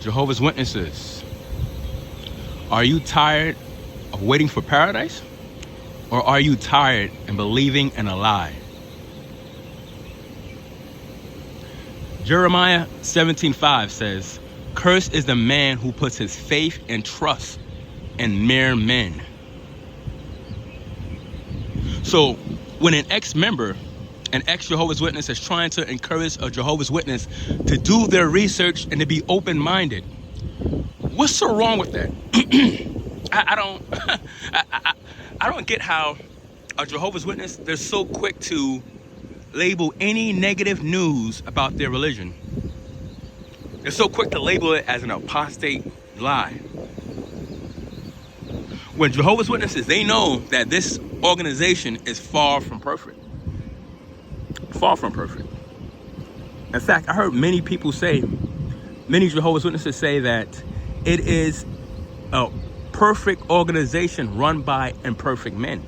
Jehovah's Witnesses, are you tired of waiting for paradise? Or are you tired and believing in a lie? Jeremiah 17:5 says, "Cursed is the man who puts his faith and trust in mere men." So when an ex-member, an ex-Jehovah's Witness is trying to encourage a Jehovah's Witness to do their research and to be open-minded, what's so wrong with that? I don't I don't get how a Jehovah's Witness, they're so quick to label any negative news about their religion. They're so quick to label it as an apostate lie. When Jehovah's Witnesses, they know that this organization is far from perfect. Far from perfect. In fact, I heard many Jehovah's Witnesses say that it is a perfect organization run by imperfect men.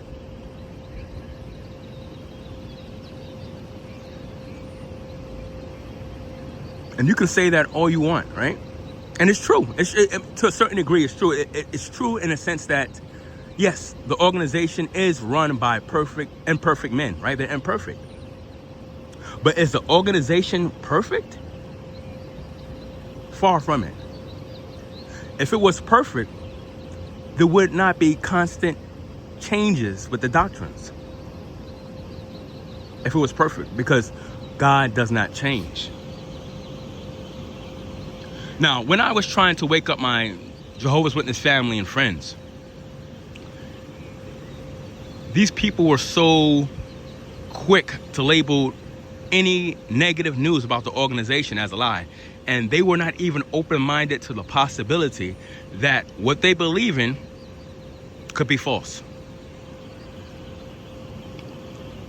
And you can say that all you want, right? And it's true. To a certain degree, it's true. It's true in a sense that, yes, the organization is run by imperfect men, right? They're imperfect. But is the organization perfect? Far from it. If it was perfect, there would not be constant changes with the doctrines. If it was perfect, because God does not change. Now, when I was trying to wake up my Jehovah's Witness family and friends, these people were so quick to label any negative news about the organization as a lie. And they were not even open-minded to the possibility that what they believe in could be false.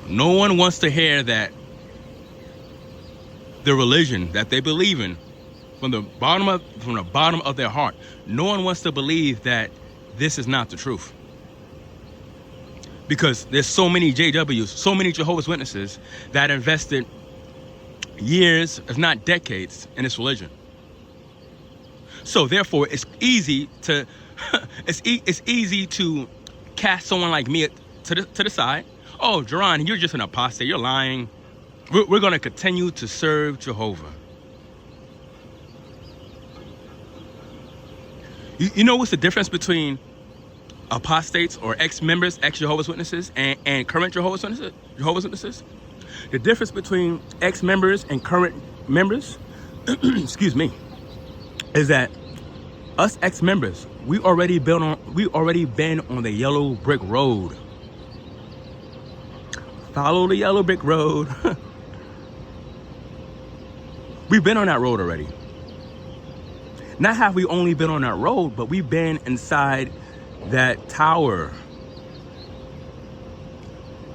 No one wants to hear that the religion that they believe in, from the bottom of their heart, no one wants to believe that this is not the truth. Because there's so many JWs, so many Jehovah's Witnesses that invested years, if not decades, in this religion. So therefore, it's easy to it's easy to cast someone like me to the side. Oh, Jerron, you're just an apostate. You're lying. We're going to continue to serve Jehovah. You know what's the difference between apostates or ex-members, ex-Jehovah's Witnesses, and current Jehovah's Witnesses? The difference between ex-members and current members, excuse me, is that us ex-members, we already been on the yellow brick road. Follow the yellow brick road. We've been on that road already. Not have we only been on that road, but we've been inside that tower.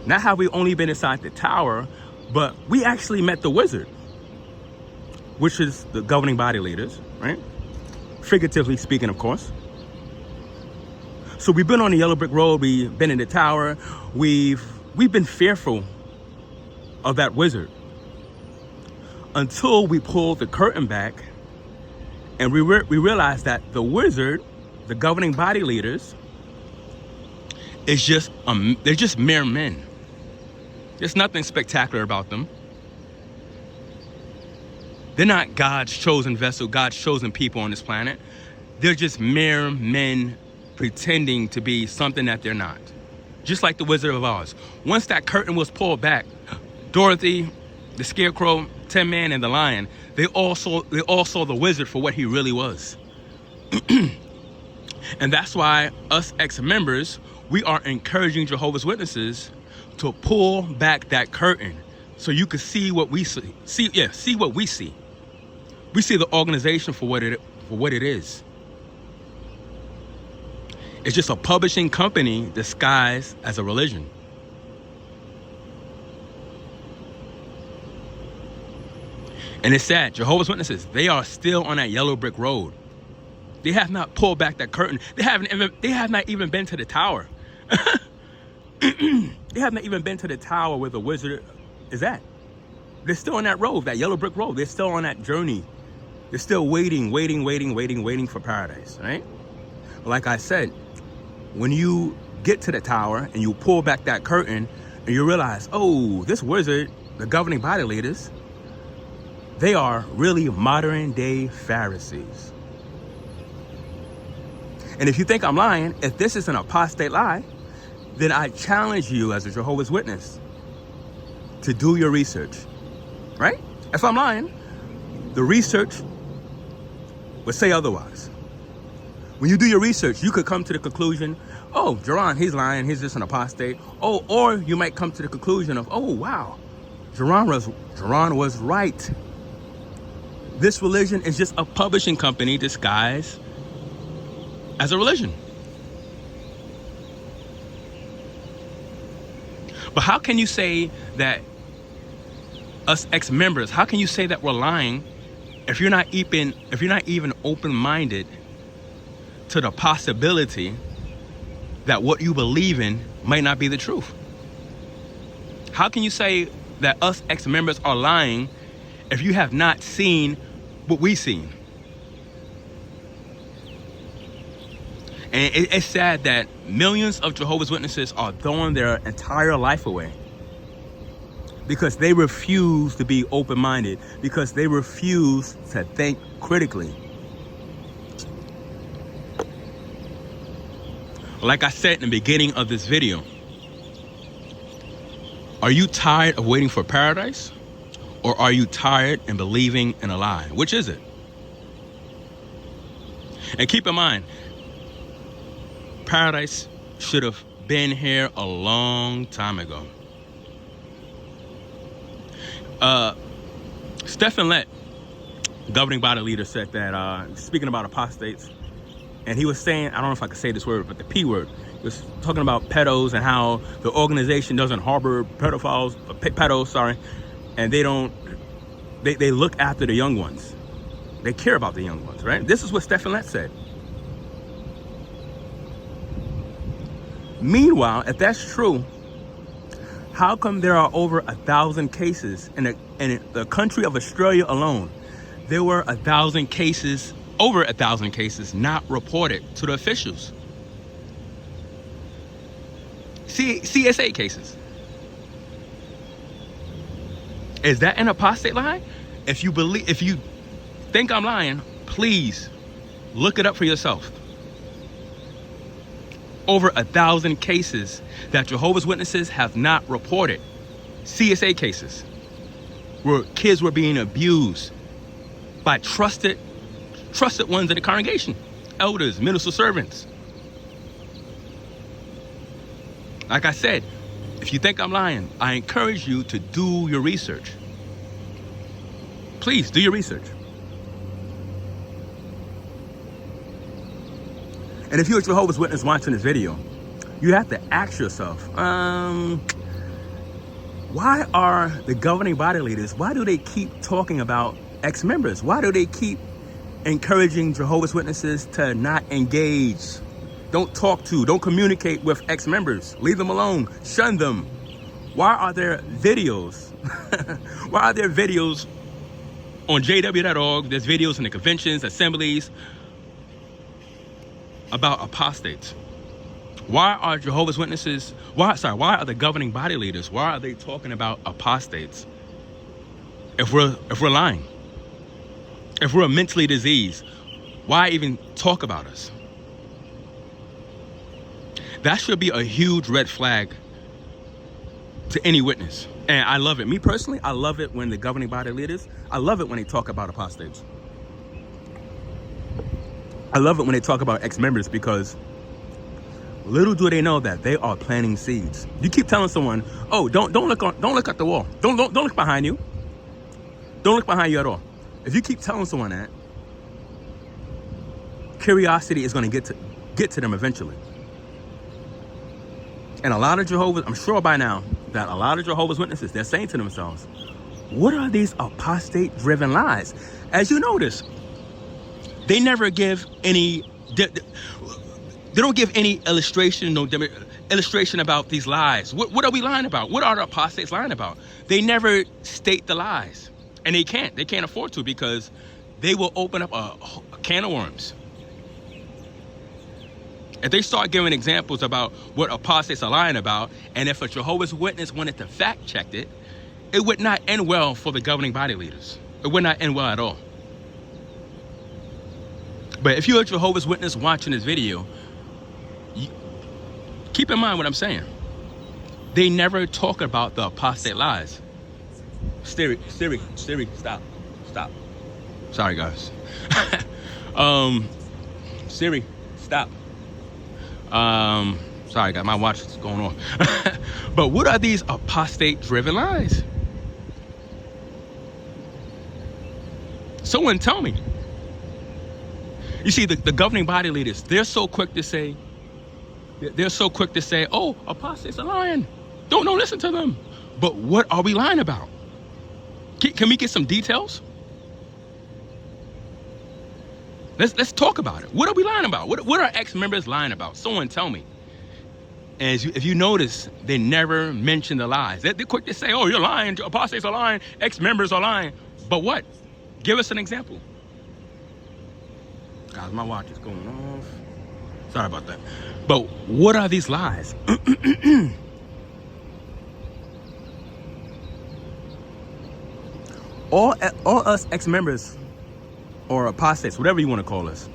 Not have we only been inside the tower, but we actually met the wizard, which is the governing body leaders, right? Figuratively speaking, of course. So we've been on the yellow brick road. We've been in the tower. We've been fearful of that wizard until we pulled the curtain back and we realized that the wizard, the governing body leaders, is just they're just mere men. There's nothing spectacular about them. They're not God's chosen vessel, God's chosen people on this planet. They're just mere men pretending to be something that they're not. Just like the Wizard of Oz. Once that curtain was pulled back, Dorothy, the Scarecrow, Tin Man, and the Lion, they all saw the wizard for what he really was. And that's why us ex-members, we are encouraging Jehovah's Witnesses to pull back that curtain so you can see what we see. See what we see. We see the organization for what it is. It's just a publishing company disguised as a religion. And it's sad, Jehovah's Witnesses, they are still on that yellow brick road. They have not pulled back that curtain. They have not even been to the tower. They have not even been to the tower where the wizard is at. They're still on that road, that yellow brick road. They're still on that journey They're still waiting for paradise, right? Like I said, when you get to the tower and you pull back that curtain and you realize, oh, this wizard, the governing body leaders, they are really modern day Pharisees. And if you think I'm lying, if this is an apostate lie, then I challenge you as a Jehovah's Witness to do your research, right? If I'm lying, the research would say otherwise. When you do your research, you could come to the conclusion, oh, Jerron, he's lying, he's just an apostate. Oh, or you might come to the conclusion of, oh, wow, Jerron was right. This religion is just a publishing company disguised as a religion. But how can you say that us ex-members, how can you say that we're lying if you're not even open-minded to the possibility that what you believe in might not be the truth? How can you say that us ex-members are lying if you have not seen what we've seen? And it's sad that millions of Jehovah's Witnesses are throwing their entire life away because they refuse to be open-minded, because they refuse to think critically. Like I said in the beginning of this video, are you tired of waiting for paradise? Or are you tired and believing in a lie? Which is it? And keep in mind, paradise should have been here a long time ago. Stephen Lett, governing body leader, said that, speaking about apostates, and he was saying, I don't know if I could say this word, but the P word. He was talking about pedos and how the organization doesn't harbor pedos, and they look after the young ones. They care about the young ones, right? This is what Stephen Lett said. Meanwhile, if that's true, how come there are over 1,000 cases in the country of Australia alone? There were over 1,000 cases not reported to the officials. CSA cases. Is that an apostate lie? If you think I'm lying, please look it up for yourself. Over 1,000 cases that Jehovah's Witnesses have not reported. CSA cases where kids were being abused by trusted ones in the congregation, elders, minister servants. Like I said, if you think I'm lying, I encourage you to do your research. Please do your research. And if you're a Jehovah's Witness watching this video, you have to ask yourself, why are the governing body leaders, why do they keep talking about ex-members? Why do they keep encouraging Jehovah's Witnesses to not engage? Don't communicate with ex-members. Leave them alone. Shun them. Why are there videos? Why are there videos on jw.org? There's videos in the conventions, assemblies about apostates. Why are Jehovah's Witnesses, why are the governing body leaders, why are they talking about apostates if we're lying? If we're mentally diseased, why even talk about us? That should be a huge red flag to any witness. And I love it. Me personally, I love it when the governing body leaders, I love it when they talk about apostates. I love it when they talk about ex-members, because little do they know that they are planting seeds. You keep telling someone, "Oh, don't look at the wall. Don't look behind you. Don't look behind you at all." If you keep telling someone that, curiosity is going to get to them eventually. And a lot of Jehovah's, I'm sure by now that a lot of Jehovah's Witnesses, they're saying to themselves, what are these apostate-driven lies? As you notice, they never give any, they don't give any illustration, no illustration about these lies. What are we lying about? What are the apostates lying about? They never state the lies. And they can't afford to, because they will open up a can of worms. If they start giving examples about what apostates are lying about, and if a Jehovah's Witness wanted to fact check it, it would not end well for the governing body leaders. It would not end well at all. But if you're a Jehovah's Witness watching this video, keep in mind what I'm saying. They never talk about the apostate lies. Siri, stop. Sorry, guys. Siri, stop. Sorry, guys, my watch is going on. But what are these apostate-driven lies? Someone tell me. You see, the governing body leaders, they're so quick to say, oh, apostates are lying. Don't listen to them. But what are we lying about? Can we get some details? Let's talk about it. What are we lying about? What are ex-members lying about? Someone tell me. And if you notice, they never mention the lies. They're quick to say, oh, you're lying. Apostates are lying. Ex-members are lying. But what? Give us an example. Guys, my watch is going off. Sorry about that. But what are these lies? all us ex-members or apostates, whatever you want to call us,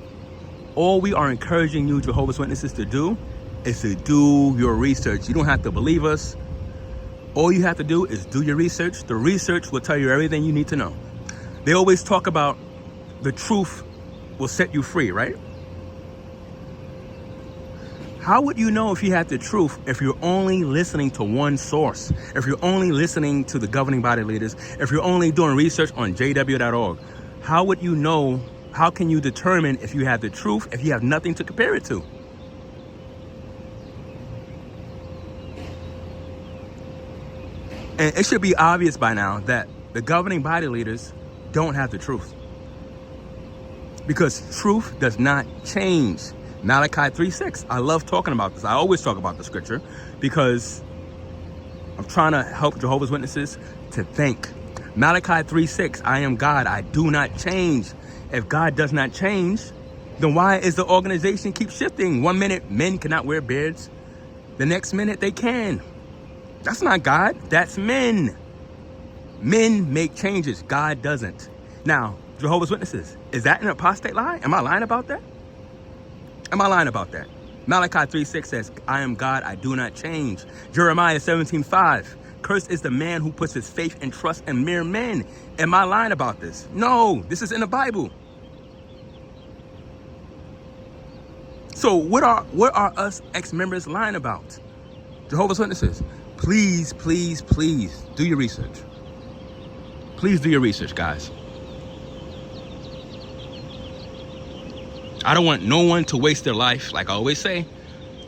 all we are encouraging you Jehovah's Witnesses to do is to do your research. You don't have to believe us. All you have to do is do your research. The research will tell you everything you need to know. They always talk about the truth will set you free, right? How would you know if you had the truth if you're only listening to one source? If you're only listening to the governing body leaders? If you're only doing research on jw.org? How would you know? How can you determine if you have the truth if you have nothing to compare it to? And it should be obvious by now that the governing body leaders don't have the truth. Because truth does not change. Malachi 3:6. I love talking about this. I always talk about the scripture because I'm trying to help Jehovah's Witnesses to think. Malachi 3:6. I am God. I do not change. If God does not change, then why is the organization keep shifting? 1 minute men cannot wear beards. The next minute they can. That's not God. That's men. Men make changes. God doesn't. Now, Jehovah's Witnesses, is that an apostate lie? Am I lying about that? Am I lying about that? Malachi 3:6 says, I am God, I do not change. Jeremiah 17:5, cursed is the man who puts his faith and trust in mere men. Am I lying about this? No, this is in the Bible. So what are us ex-members lying about? Jehovah's Witnesses, please, please, please do your research. Please do your research, guys. I don't want no one to waste their life. Like I always say,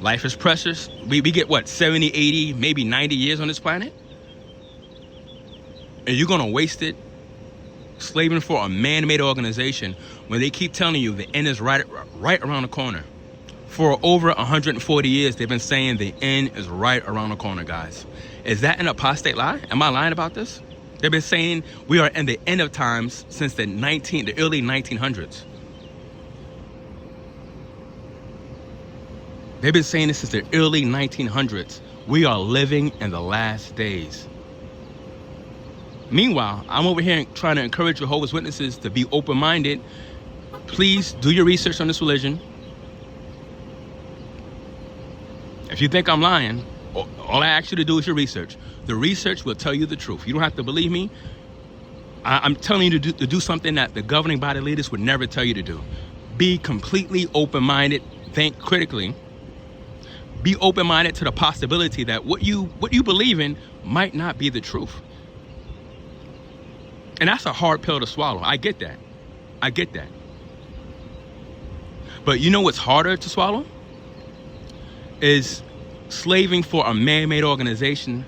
life is precious. We get what, 70, 80, maybe 90 years on this planet? And you're gonna waste it slaving for a man-made organization when they keep telling you the end is right around the corner. For over 140 years, they've been saying the end is right around the corner, guys. Is that an apostate lie? Am I lying about this? They've been saying we are in the end of times since the early 1900s. They've been saying this since the early 1900s. We are living in the last days. Meanwhile, I'm over here trying to encourage Jehovah's Witnesses to be open-minded. Please do your research on this religion. If you think I'm lying, all I ask you to do is your research. The research will tell you the truth. You don't have to believe me. I'm telling you to do something that the governing body leaders would never tell you to do. Be completely open-minded. Think critically. Be open-minded to the possibility that what you believe in might not be the truth. And that's a hard pill to swallow. I get that. I get that. But you know what's harder to swallow? Is slaving for a man-made organization,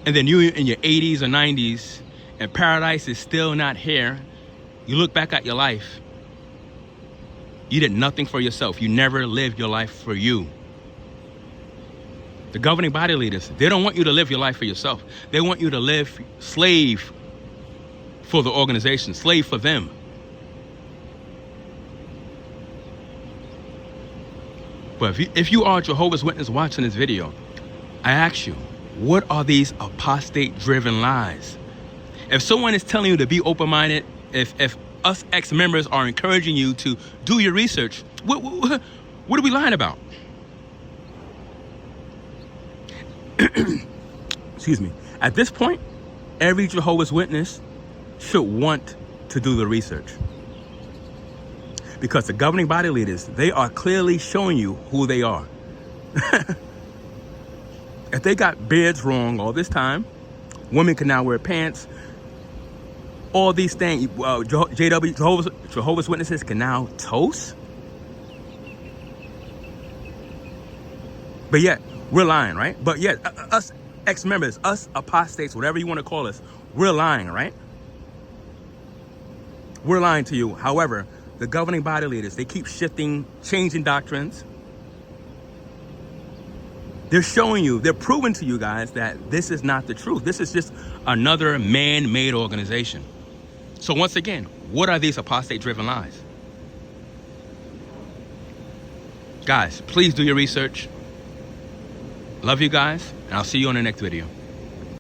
and then you in your 80s or 90s, and paradise is still not here. You look back at your life. You did nothing for yourself. You never lived your life for you. The governing body leaders, they don't want you to live your life for yourself. They want you to live slave for the organization, slave for them. But if you are a Jehovah's Witness watching this video, I ask you, what are these apostate-driven lies? If someone is telling you to be open-minded, if us ex-members are encouraging you to do your research, what are we lying about? Excuse me. At this point, every Jehovah's Witness should want to do the research. Because the governing body leaders, they are clearly showing you who they are. If they got beards wrong all this time, women can now wear pants, all these things, Jehovah's Witnesses can now toast. But yet, we're lying, right? But yet, us ex-members, us apostates, whatever you want to call us, we're lying, right? We're lying to you. However, the governing body leaders, they keep shifting, changing doctrines. They're showing you, they're proving to you guys that this is not the truth. This is just another man-made organization. So once again, what are these apostate-driven lies? Guys, please do your research. Love you guys, and I'll see you on the next video.